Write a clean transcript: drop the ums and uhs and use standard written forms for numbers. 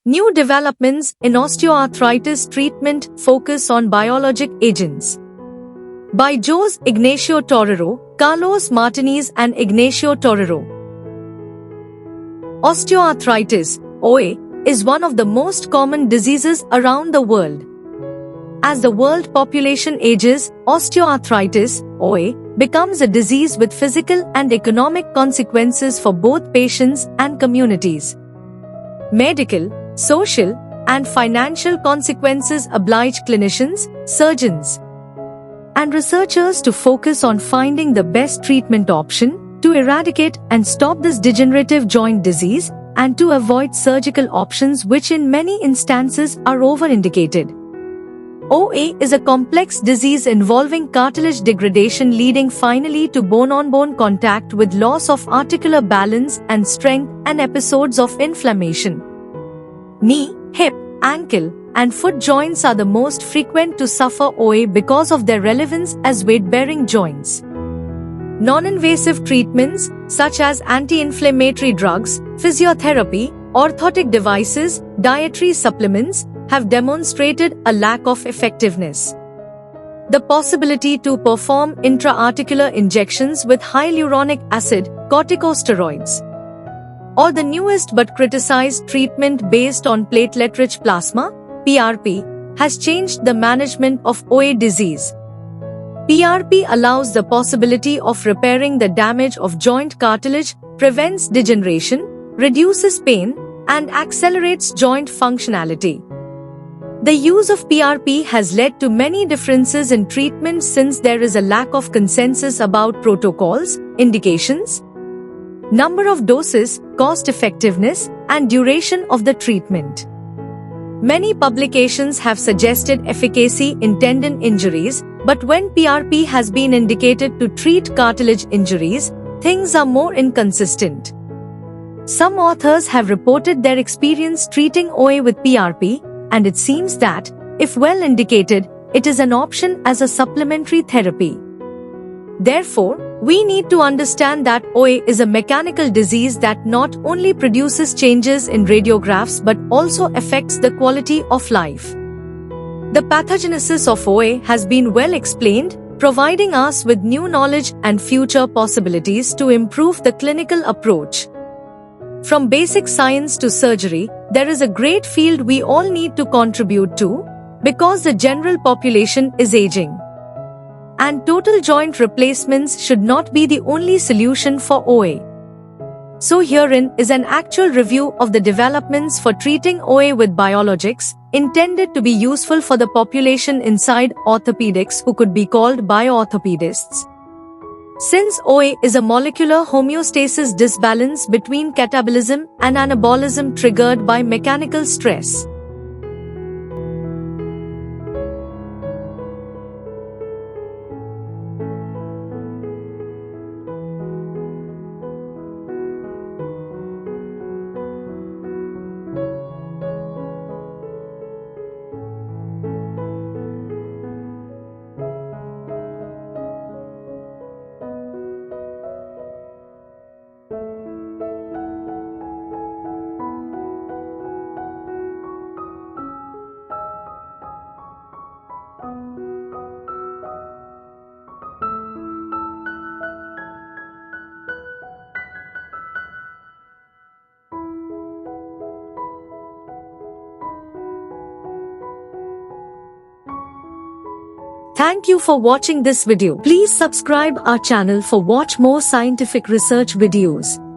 New developments in osteoarthritis treatment focus on biologic agents. By Jose Ignacio Torero, Carlos Martinez and Ignacio Torero. Osteoarthritis, OA, is one of the most common diseases around the world. As the world population ages, osteoarthritis, OA, becomes a disease with physical and economic consequences for both patients and communities. Medical, social, and financial consequences oblige clinicians, surgeons, and researchers to focus on finding the best treatment option to eradicate and stop this degenerative joint disease and to avoid surgical options which in many instances are over-indicated. OA is a complex disease involving cartilage degradation leading finally to bone-on-bone contact with loss of articular balance and strength and episodes of inflammation. Knee, hip, ankle, and foot joints are the most frequent to suffer OA because of their relevance as weight-bearing joints. Non-invasive treatments, such as anti-inflammatory drugs, physiotherapy, orthotic devices, dietary supplements, have demonstrated a lack of effectiveness. The possibility to perform intra-articular injections with high hyaluronic acid, corticosteroids, or the newest but criticized treatment based on platelet-rich plasma, PRP, has changed the management of OA disease. PRP allows the possibility of repairing the damage of joint cartilage, prevents degeneration, reduces pain, and accelerates joint functionality. The use of PRP has led to many differences in treatment since there is a lack of consensus about protocols, indications, number of doses, cost effectiveness, and duration of the treatment. Many publications have suggested efficacy in tendon injuries, but when PRP has been indicated to treat cartilage injuries, things are more inconsistent. Some authors have reported their experience treating OA with PRP, and it seems that, if well indicated, it is an option as a supplementary therapy. Therefore, we need to understand that OA is a mechanical disease that not only produces changes in radiographs but also affects the quality of life. The pathogenesis of OA has been well explained, providing us with new knowledge and future possibilities to improve the clinical approach. From basic science to surgery, there is a great field we all need to contribute to, because the general population is aging. And total joint replacements should not be the only solution for OA. So herein is an actual review of the developments for treating OA with biologics, intended to be useful for the population inside orthopedics who could be called bioorthopedists. Since OA is a molecular homeostasis disbalance between catabolism and anabolism triggered by mechanical stress. Thank you for watching this video. Please subscribe our channel for watch more scientific research videos.